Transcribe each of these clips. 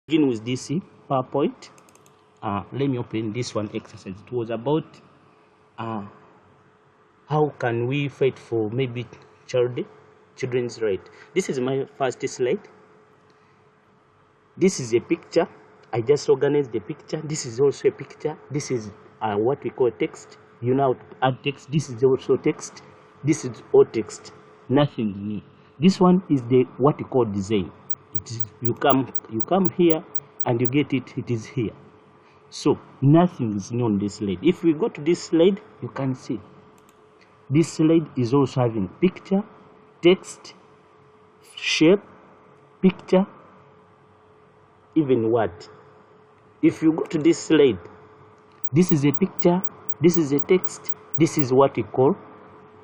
Begin with this PowerPoint. Let me open this one exercise. It was about how can we fight for maybe children's right. This is my first slide. This is a picture. I just organized the picture. This is also a picture. This is what we call text. You now add text. This is also text. This is all text. Nothing new. This one is the what we call design. It is you come here and you get it. It is here. So nothing is new on this slide. If we go to this slide, you can see this slide is also having picture, text, shape, picture, even word. If you go to this slide, this is a picture, this is a text, this is what we call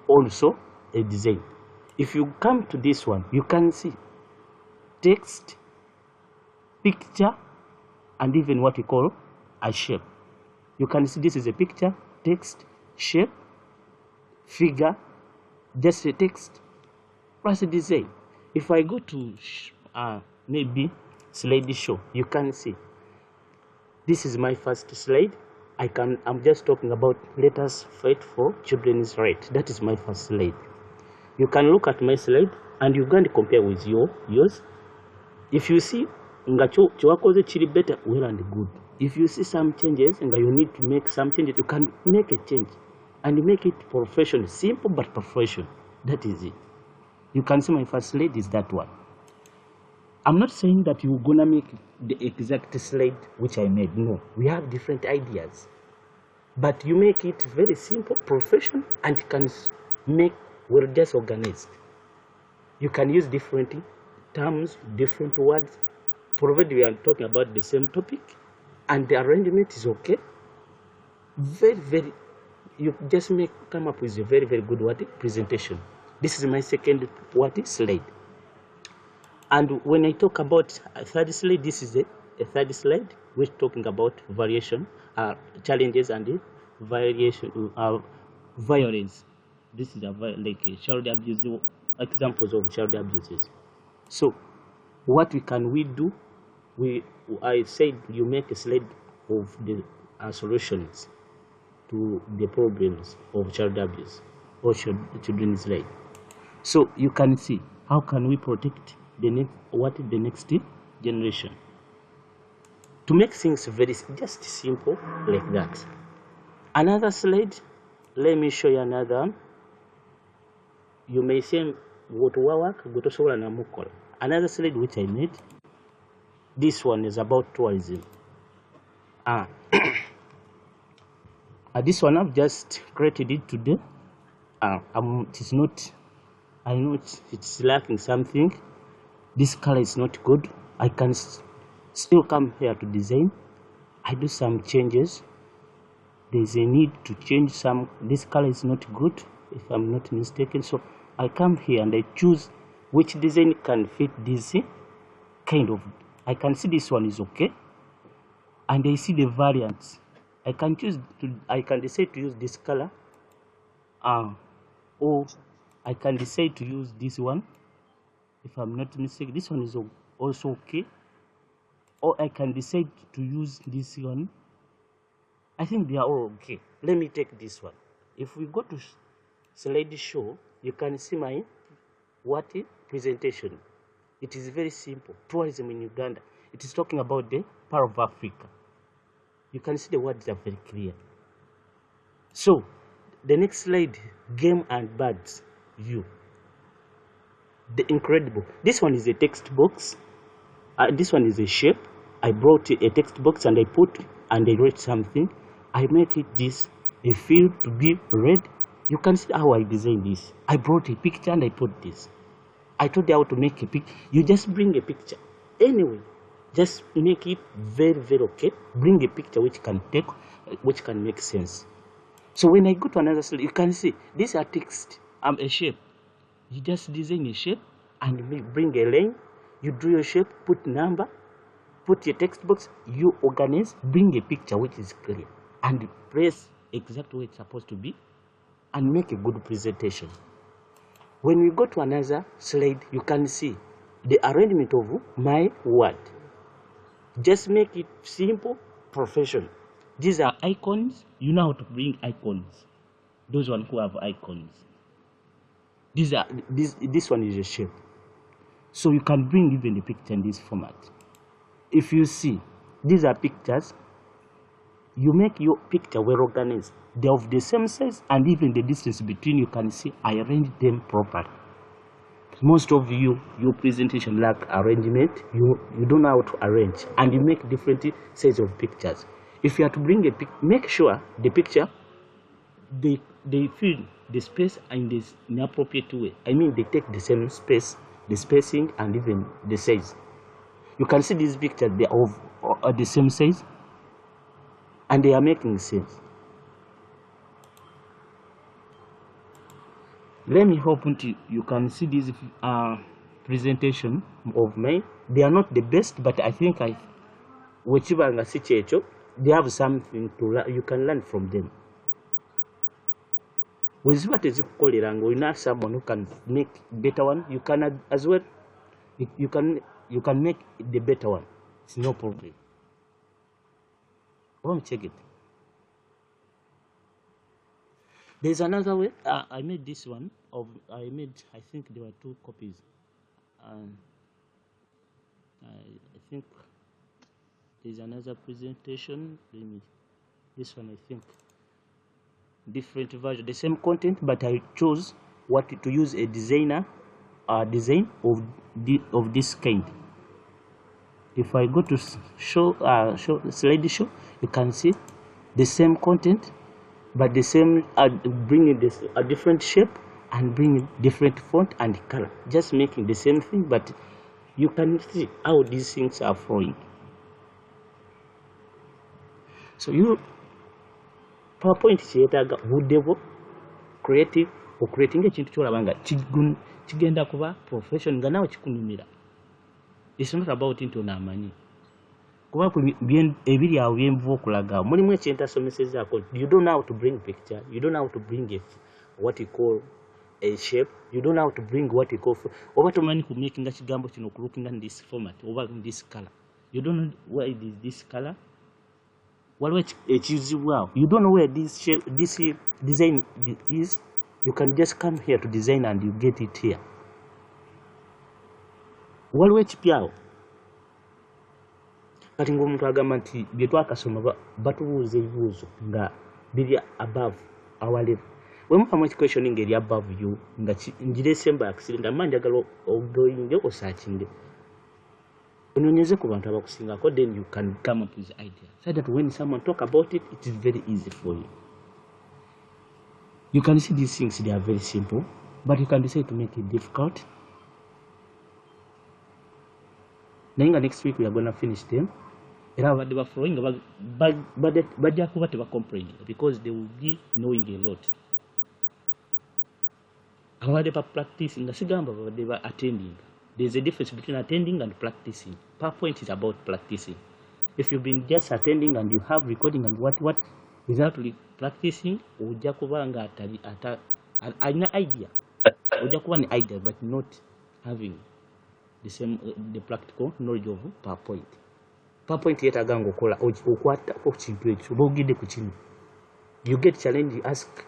also a design. If you come to this one, you can see text, picture, and even what we call a shape. You can see this is a picture, text, shape, figure, just a text plus a design. If I go to maybe slideshow, you can see this is my first slide. I'm just talking about let us fight for children's right. That is my first slide. You can look at my slide and you can compare with yours. If you see ngacho chili better, well and good. If you see some changes and you need to make some changes, you can make a change and make it professional, simple but professional. That is it. You can see my first slide is that one. I'm not saying that you're gonna make the exact slide which I made. No, we have different ideas, but you make it very simple, professional, and can make well just organized. You can use different terms, different words, provided we are talking about the same topic, and the arrangement is okay. Very, you just come up with a very good presentation. This is my second slide. And when I talk about a third slide, this is a third slide. We're talking about variation, challenges, and variation, violence. This is like a child abuse, examples of child abuses. So, what we do? I said you make a slide of the solutions to the problems of child abuse or children's right. So you can see how can we protect the next generation. To make things very just simple like that. Another slide. Let me show you another one. You may say another slide which I made. This one is about tourism. This one I've just created it today. It is not. I know it's lacking something. This color is not good. I can still come here to design. I do some changes. There is a need to change some. This color is not good, if I'm not mistaken. So I come here and I choose which design can fit this kind of. I can see this one is okay, and I see the variants. I can decide to use this color, or I can decide to use this one. If I'm not mistaken, this one is also okay, or I can decide to use this one. I think they are all okay. Let me take this one. If we go to slideshow, you can see my presentation. It is very simple. Tourism in Uganda. It is talking about the part of Africa. You can see the words are very clear. So, the next slide, game and birds view. The incredible. This one is a text box. This one is a shape. I brought a text box and I wrote something. I make it a field to be red. You can see how I designed this. I brought a picture and I put this. I told you how to make a picture. You just bring a picture. Anyway, just make it very okay. Bring a picture which can make sense. So when I go to another slide, you can see these are text. A shape. You just design a shape and bring a line. You draw your shape, put number, put your text box. You organize, bring a picture which is clear, and press exactly where it's supposed to be, and make a good presentation. When we go to another slide, you can see the arrangement of my word. Just make it simple, professional. These are icons. You know how to bring icons. Those one who have icons. This one is a shape. So you can bring even the picture in this format. If you see, these are pictures. You make your picture well organized. They're of the same size, and even the distance between, you can see I arrange them properly. Most of you, your presentation lack arrangement. You don't know how to arrange, and you make different sizes of pictures. If you are to bring a make sure the picture they fill the space in this appropriate way. I mean, they take the same space, the spacing, and even the size. You can see these pictures, they are of the same size, and they are making sense. Let me open to you can see this presentation of mine. They are not the best, but I think they have something to learn. You can learn from them. With what is called we know someone who can make better one. You can as well. You can make the better one. It's no problem. Go check it. There's another way. I made this one. I think there were 2 copies. And I think there's another presentation. This one, I think, different version, the same content, but I chose to use a design of this kind. If I go to slideshow, you can see the same content, but the same bringing this a different shape and bringing different font and color, just making the same thing, but you can see how these things are flowing. So you PowerPoint kyetaaga buddevo creative okreatinga ekintu kyolabanga kigenda kuba profession nga nawe kikunyumira. It's not about into namanyi kuba ebiri awo byenvuba okulaga mulimu ekyentasomesezaako. You don't know how to bring picture, you don't know how to bring what you call a shape, you don't know how to bring what you call oba tomanyi ku makinga kigambo kino okulookinga in this format oba in this color. You don't know where it is this color. You don't know where this design is. You can just come here to design and you get it here. Waliwo ekipyawo kati ng'omuntu agamba nti bye twakasoma batubuuza ebibuuzo nga biri above our level. Wemupamu equation ngeri above you nga ngireese by accident, amma njagala ogoyinge osaakinge onyonyeze ku bantu abakusingako, then you can come up with the idea so that when someone talk about it, it is very easy for you. You can see these things, they are very simple, but you can decide to make it difficult. Next week we are going to finish them. They were flowing, but they are complaining because they will be knowing a lot. They were practicing, they were attending. There's a difference between attending and practicing. PowerPoint is about practicing. If you've been just attending and you have recording and what without practicing, uja kubanga an idea. Uja kuba an idea, but not having the practical knowledge of PowerPoint. PowerPoint yetaga ngokola okwata kintu ekyo bogide ku kino. You get challenge, you ask.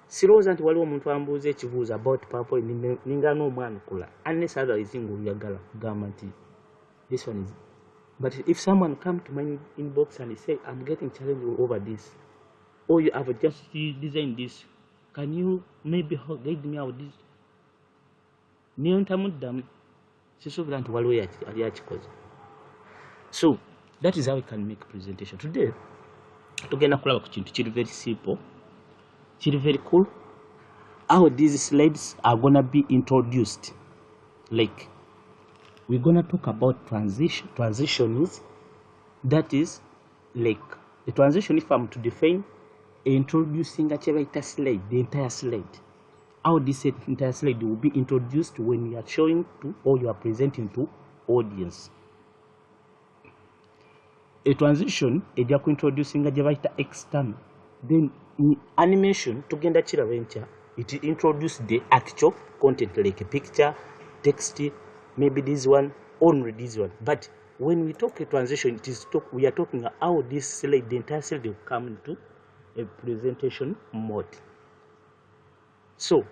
Sirowooza nti waliwo omuntu ambuuza ekibuuzo about PowerPoint ninga n'omwana okola unless otherwise ng'oyagala kugamba nti this one is. But if someone come to my inbox and say I'm getting challenged over this, or you have just designed this, can you maybe guide me out this? Niyo ntamuddamu sisuubira nti waliwo yali akikoze. So that is how we can make presentation. Today tugenda kulaba ku kintu kiri very simple, kiri very cool, how these slides are gonna be introduced. Like we're gonna talk about transitions. That is like the transition, if I'm to define introducing a slide, the entire slide, how this entire slide will be introduced when you are showing to or you are presenting to audience. A transition ejja ku introducing a external. Then in animation tugenda kirabencha it introduce the actual content like a picture, text, maybe this one, only this one. But when we talk a transition, we are talking how this slide, the entire slide will come into a presentation mode. So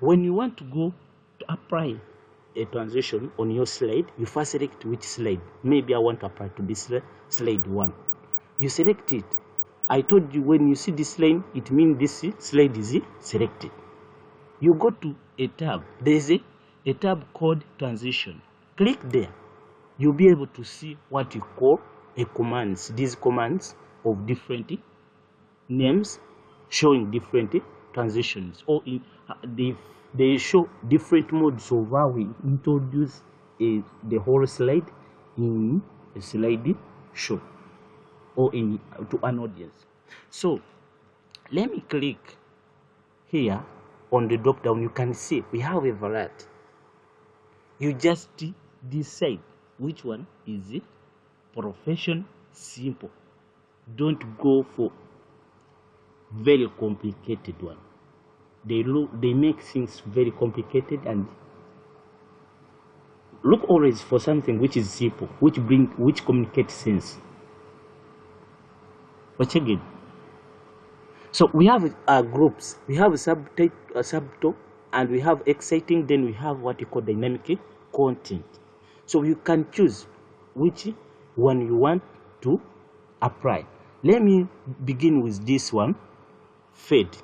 when you want to go to apply a transition on your slide, you first select which slide. Maybe I want to apply to this slide 1. You select it. I told you when you see this line, it means this slide is selected. You go to a tab. There is a tab called transition. Click there. You'll be able to see what you call a commands. These commands of different names showing different transitions, or they show different modes of how we introduce the whole slide in a slide show or to an audience. So let me click here on the drop down. You can see we have a variety. You just decide which one is it. Profession, simple. Don't go for very complicated one. They make things very complicated, and look always for something which is simple, which communicates sense. Watch again. So we have groups. We have a subtitle, and we have exciting. Then we have what you call dynamic content. So you can choose which one you want to apply. Let me begin with this one. Fade.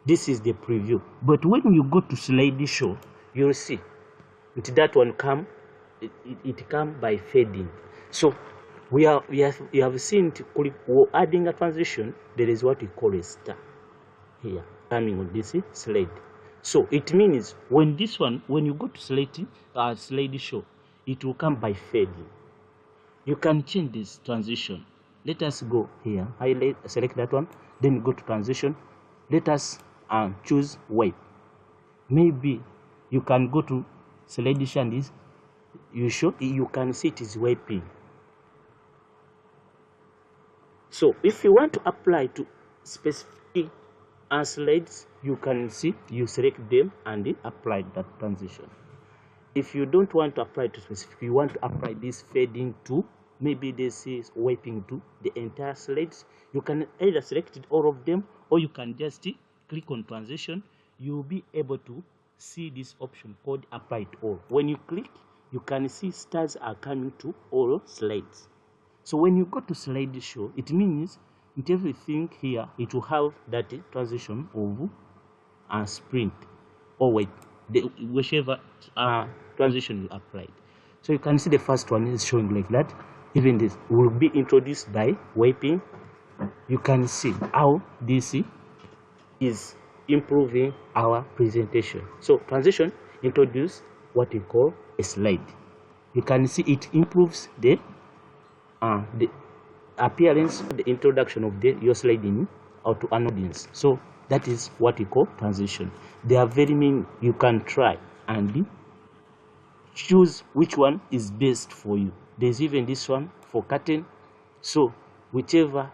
This is the preview. But when you go to slideshow, you'll see that one come. It come by fading. So we have seen adding a transition. There is what we call a star here coming on this slide. So it means when you go to slideshow, it will come by fading. You can change this transition. Let us go here. Select that one. Then go to transition. Let us choose wipe. Maybe you can go to slideshow and you can see it is wiping. So if you want to apply to specific slides, you can see, you select them and apply that transition. If you don't want to apply to specific, you want to apply this fading to, maybe this is wiping to the entire slides, you can either select all of them, or you can just click on transition. You'll be able to see this option called apply to all. When you click, you can see stars are coming to all slides. So when you go to slideshow, it means with everything here, it will have that transition of a sprint or whichever transition you applied. So you can see the first one is showing like that. Even this will be introduced by wiping. You can see how this is improving our presentation. So transition introduce what we call a slide. You can see it improves the appearance, the introduction of your slide in or to an audience. So that is what we call transition. There are very many. You can try and choose which one is best for you. There's even this one for curtain. So whichever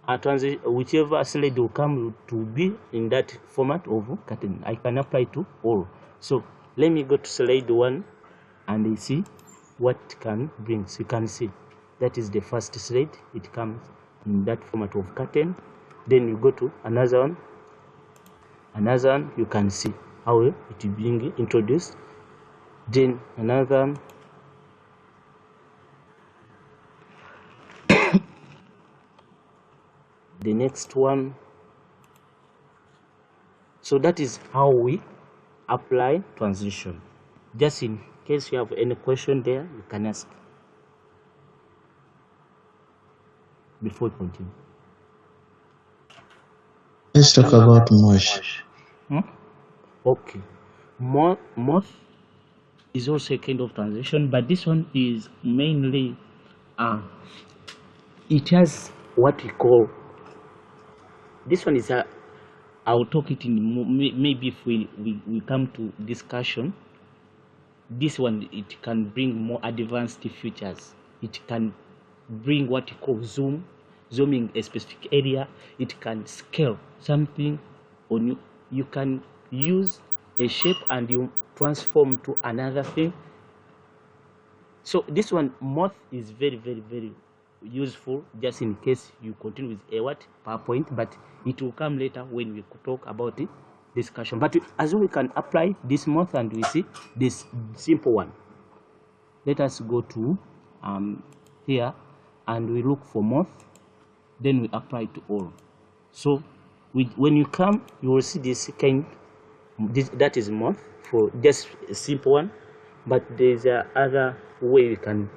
slide will come to be in that format of curtain, I can apply to all. So let me go to slide 1 and see what can bring. So you can see that is the first slide. It comes in that format of curtain. Then you go to another one. You can see how it is being introduced. Then another one. The next one. So that is how we apply transition. Just in case you have any question there, you can ask before we continue. Let's talk about mosh. Okay, mosh is also a kind of transition, but this one is mainly it has what we call, this one is I'll talk it in maybe if we come to discussion. This one, it can bring more advanced features. It can bring what you call zooming a specific area. It can scale something on you. You can use a shape and you transform to another thing. So this one moth is very useful, just in case you continue with a what PowerPoint, but it will come later when we talk about the discussion. But as we can apply this moth, and we see this simple one. Let us go to here and we look for moth, then we apply to all. So when you come, you will see this kind, that is moth for just a simple one, but there's a other way we can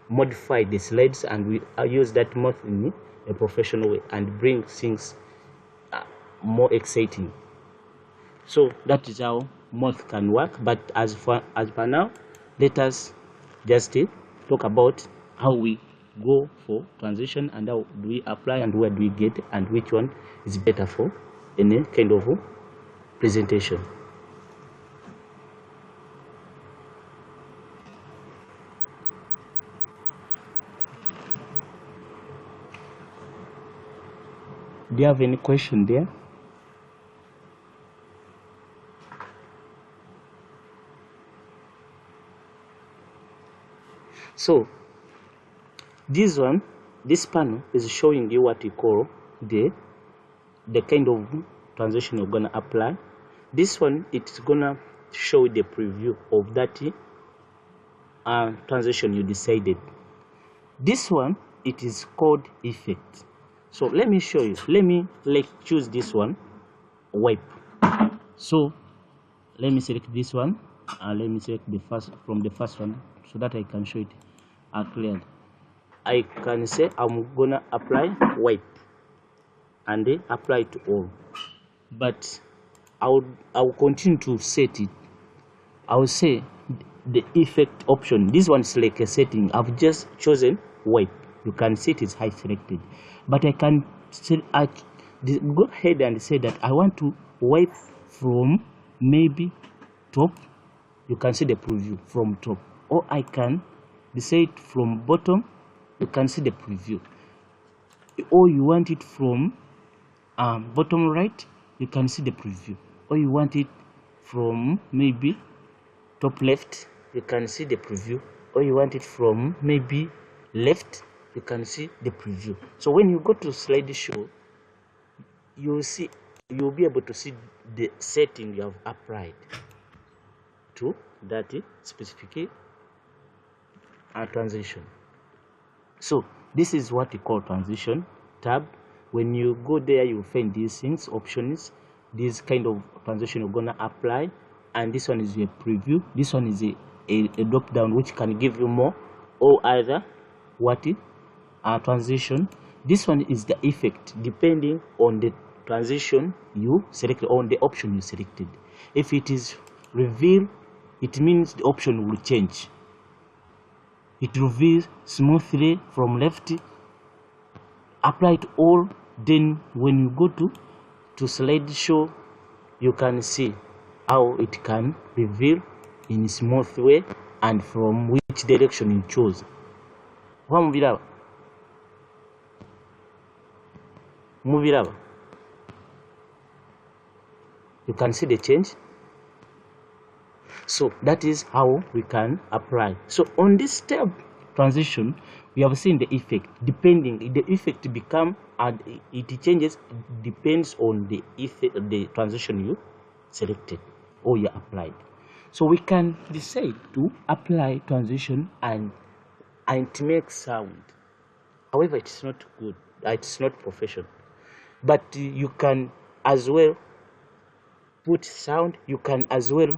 modify the slides, and we use that moth in a professional way and bring things more exciting. So that is how moth can work. But as for now, let us just talk about how we go for transition and how do we apply and where do we get and which one is better for any kind of presentation. Do you have any question there? So this panel is showing you what you call the kind of transition you're gonna apply. This one, it's gonna show the preview of that transition you decided. This one, it is called effect. So let me show you. Let me choose this one, wipe. So let me select this one, and let me select the first one so that I can show it clearly. I can say I'm gonna apply wipe and then apply to all, but I'll continue to set it. I'll say the effect option. This one's like a setting. I've just chosen wipe. You can see it is high selected, but I can still go ahead and say that I want to wipe from maybe top. You can see the preview from top, or I can decide from bottom. You can see the preview, or you want it from bottom right. You can see the preview, or you want it from maybe top left. You can see the preview, or you want it from maybe left. You can see the preview. So when you go to slideshow, you'll be able to see the setting you have applied to that specific transition. So this is what we call transition tab. When you go there, you will find these things, options, this kind of transition you're gonna apply, and this one is a preview. This one is a drop down which can give you more, or either what transition. This one is the effect depending on the transition you selected, on the option you selected. If it is reveal, it means the option will change. It reveals smoothly from left. Apply to all. Then when you go to slideshow, you can see how it can reveal in a smooth way and from which direction you chose. Move it up. You can see the change. So that is how we can apply. So on this step transition, we have seen the effect. Depending, the effect become and it changes depends on the effect, the transition you selected or you applied. So we can decide to apply transition and it makes sound. However, it's not good. It's not professional. But you can as well put sound. You can as well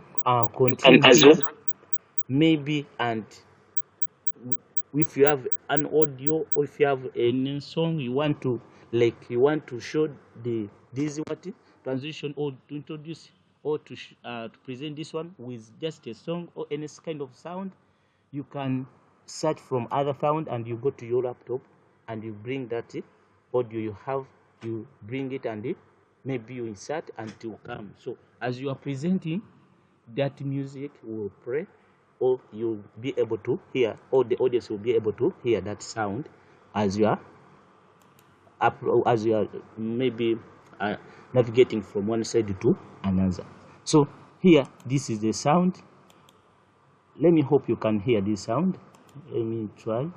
continue maybe, and if you have an audio or if you have any song you want to show this transition, or to introduce or to present this one with just a song or any kind of sound, you can search from other sound and you go to your laptop and you bring that audio you have, you bring it, and maybe you insert and it will come. So as you are presenting, that music will play, or you'll be able to hear, or the audience will be able to hear that sound as you are maybe navigating from one side to another. So here, this is the sound. Let me hope you can hear this sound. Let me try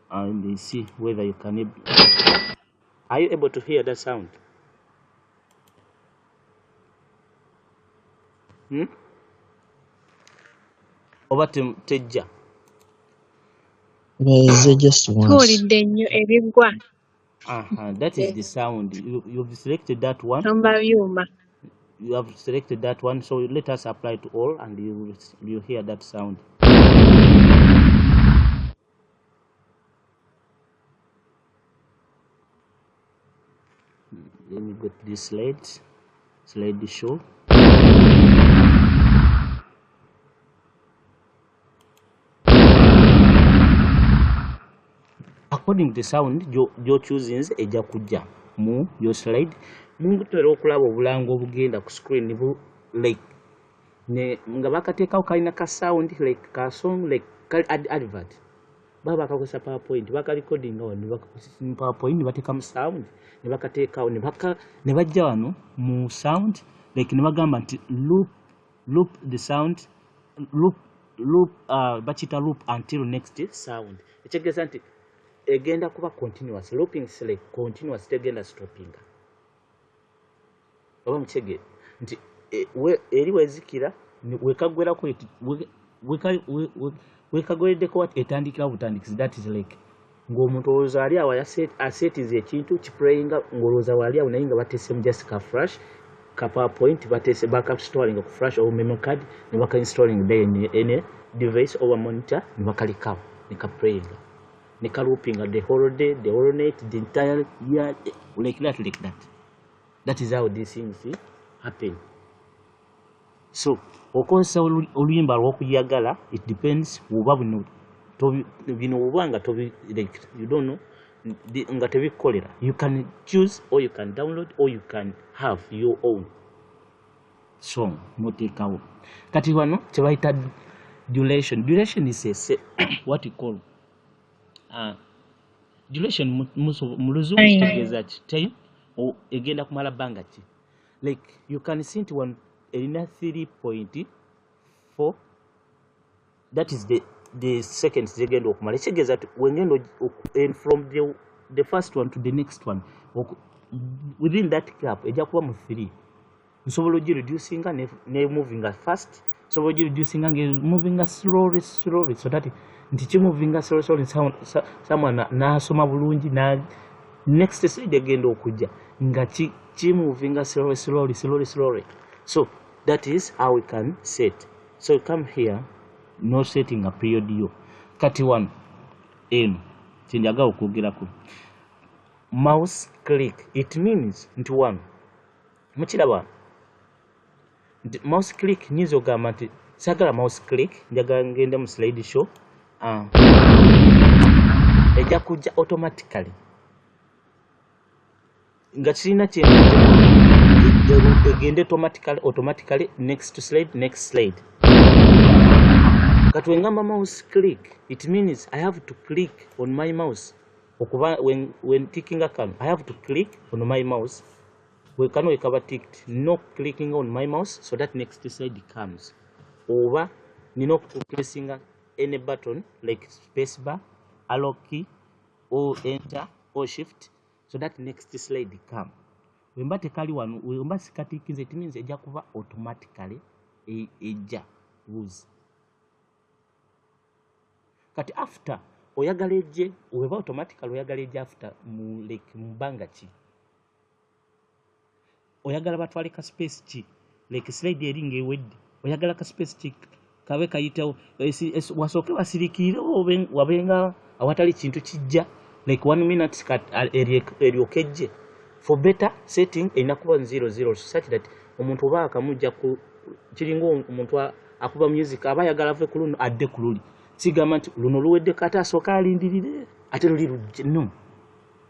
and see whether you can. Are you able to hear that sound? Over to Teja. Is it just once? Tuwulidde nnyo ebiggwa That is the sound. You've selected that one. tomba byuma. You have selected that one. So let us apply to all, and you hear that sound. Let me go to this slide the show. According to the sound jo choosing ejja kujja mu your slide mungutera okulaba obulango obugenda ku screen like ne nga bakateekawo kalina ka sound like ka song like advert baba bakakozesa PowerPoint bakarecording awo ne bakakozesa PowerPoint ne bateekamu sound ne bakateekawo ne bajja wano mu sound like ne bagamba nti loop the sound loop bakita loop until next sound ekitegeeza nti egenda kuba continuous looping select continuous tegenda stopping oba mukege nti eri wezikira wekagwerako wekagwereddeko etandikira butandikisi that is like ng'omuntu olowooza ali awo asetiza ekintu kiplayinga ng'olowooza wali awo naye nga bateesemu just ka flash ka PowerPoint bateese bakastalling ku flash or memory card ne bakainstalling ene device over monitor ne bakalikawo ne kaplayinga ne looping the whole day, the whole night, the entire year, like that. That is how these things happen. So, okozesa oluyimba lw'okuyagala, it depends oba bino obanga like you don't know nga tebikolera. You can choose or you can download or you can have your own song noteekawo. Kati wano kyebayita duration. Duration is what you call duration mu luzungu kitegeeza ki time egenda kumala bbanga ki like you can see nti one erina 3.4 that is the seconds zegenda okumala ekitegeeza ti wengenda and from the first one to the next one within that gap ejja kuba mu 3 nsobola ogireducinga ne moving fast nsobola ogireducinga moving slowly so that nti kimuvinga slowly someone nasoma bulungi na next stage egenda okujja nga kimuvinga slowly so that is how we can set. So come here no setting a period yo kati one eno kinjaga okwogerako mouse click it means nti one mukiraba mouse click nyizo gamba nti sagala mouse click njaga ngenda mu slide show ejja kujja automatically nga kirina egende automatically next slide kati wengamba mouse click it means I have to click on my mouse okuba when ticking a can I have to click on my mouse wekano wekaba ticked no clicking on my mouse so that next slide comes over nino pressing any button like space bar, arrow key, or enter, or shift, so that next slide come. Wemba tekali wano, wemba sikatikinze, it means eja kuva automatically eja use. Kati after oyagala eje, weba automatically oyagala eje after like mbanga chi. Oyagala batwale ka space chi, like slide eringe weddi. Oyagala ka space chi kabe kayitawo wasooke basirikire wabenga awatali kintu kijja like 1 minute kat eriokejje for better setting inakuba 00 such that omuntu oba akamujja ku kiringo omuntu akuba music aba yagala ave ku luno adde ku luli sigamba nti luno luwedde kata asooka alindirire ate luli lujje no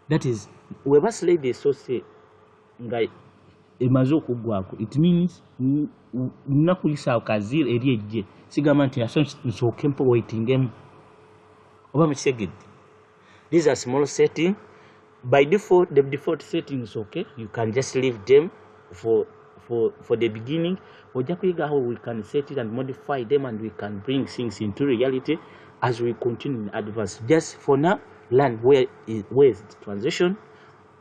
that is weba slide esose nga emaze okugwako it means nakuyisa akazira eri ejje sigamba nti nsooke mpo waiting oba mukisegedde. These are small setting by default. The default settings okay, you can just leave them for the beginning. Ojja kuyiga how we can set it and modify them and we can bring things into reality as we continue in advance. Just for now, learn where is the transition,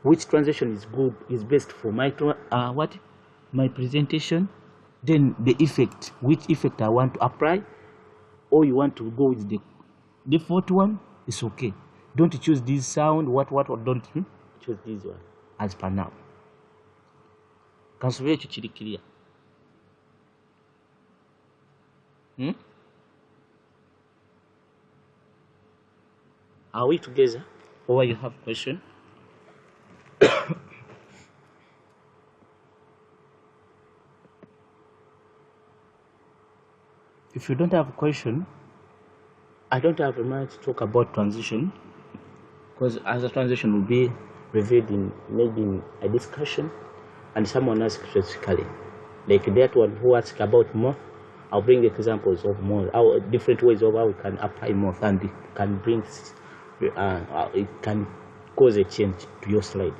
which transition is good, is best for my my presentation, then the effect, which effect I want to apply, or you want to go with the default one, it's okay. Don't choose this sound, or don't choose this one as per now. Kansubira ekyo kiri clear. Are we together? Or you have question? If you don't have a question, I don't have much to talk about transition, because as a transition will be revealed in maybe in a discussion, and someone else specifically, like that one who asked about moth. I'll bring examples of moth, how different ways of how we can apply moth, and it can bring it can cause a change to your slide.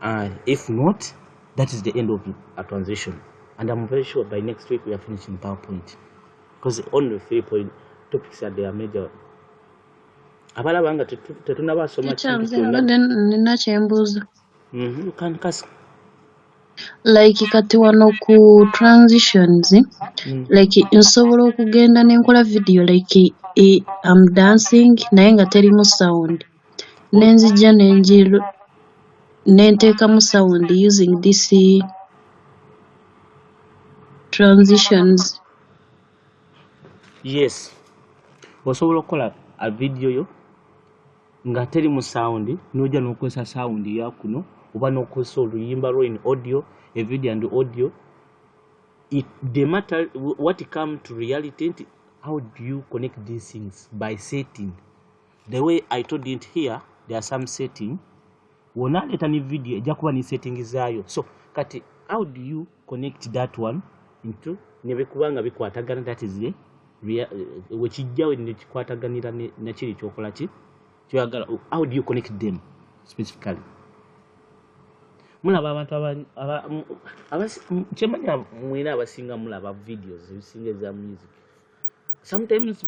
And if not, that is the end of a transition. And I'm very sure by next week we are finishing PowerPoint, because only 3 point topics are there major. Abalabanga tetunabasoma kintu kyonna. Nina kyembuuza. You can cast. Like kati wano ku transitions, like nsobola okugenda nenkola video like I'm dancing naye nga terimu sound. Nenzija nenteekamu sound using this transitions. Yes. Osobola okukola a video yo nga terimu sound, n'ojja n'okozesa sound ya kuno, oba n'okozesa oluyimba lwo in audio, a video and audio. The matter, what it comes to reality, how do you connect these things? By setting. The way I told it here, there are some setting. Wona leta ni video ejja kuba ni setting zaayo. So kati how do you connect that one into nebekubanga bikwatagana, that is the wekijjawe nekikwataganira nekiri kyokola ki kyoyagala. How do you connect them specifically? Mulaba abantu kyemanya mwina abasinga mulaba videos ebisinga eza music. Sometimes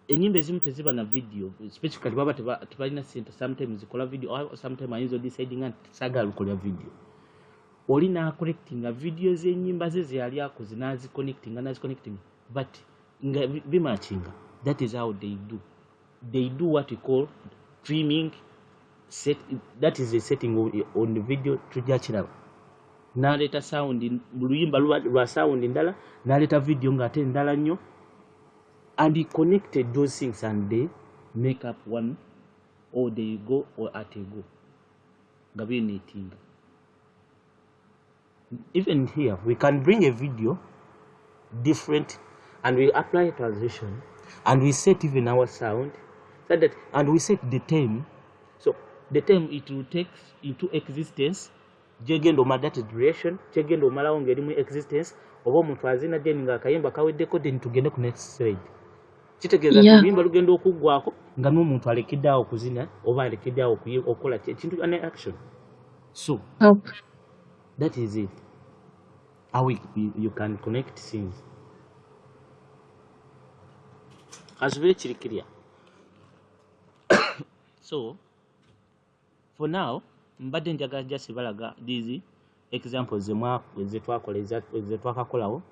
enyimba ezimu teziba na video, specifically baba tebalina sente, sometimes zikola video, or sometimes ayinza deciding nti sagala lukolya video. Oli na connecting video z'enyimba ze zeyali akoze naziconnecting, but nga bimatchinga. That is how they do. They do what we call streaming set. That is the setting on the video tujja kiraba. Naleta sound luyimba lwa sound ndala, naleta video nga ate ndala nnyo, and he connected those things and they make up one, or they go or at a go. Tinga. Even here we can bring a video different and we apply a transition and we set even our sound so that, and we set the time. So the time it will take into existence jegendo ma that duration jegendo malawo ngeri mu existence oba omuntu azina then nga akayimba kaweddeko then tugende ku next slide. Kitegeeza oluyimba lugenda okuggwako nga n'omuntu alekeddeawo okuzina oba alekeddeawo okukola ekintu an action. So that is it, how you can connect things. As very clear. So for now mbadde njagala just balaga these examples ze twakakolawo.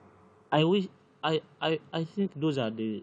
I think those are the